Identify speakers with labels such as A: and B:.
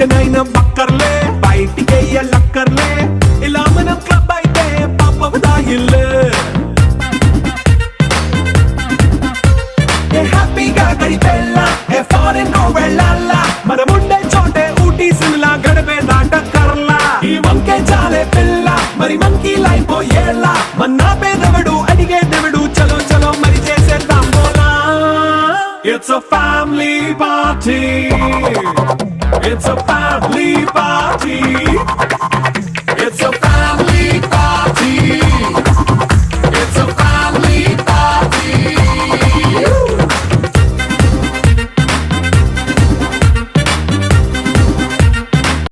A: బయటనైనా బక్కర్లే బయటికెయ్యలక్కర్లే ఇలా మనం క్లబ్ అయితే పాపవదా ఇల్లు ఏ హ్యాపీగా గడిపెళ్ళా ఏ ఫారెన్ నో వెళ్ళాలా మనముండే చోటే ఊటీ సిమ్లా గడిపే దాటక్కర్లా ఈ వంకే చాలే పిల్ల మరి మంకీ లైఫ్ ఏళ్ళ మన్నా పేదవడు అడిగే దేవుడు చలో చలో మరి చేసేద్దాం బోలా It's a family party. It's a family party.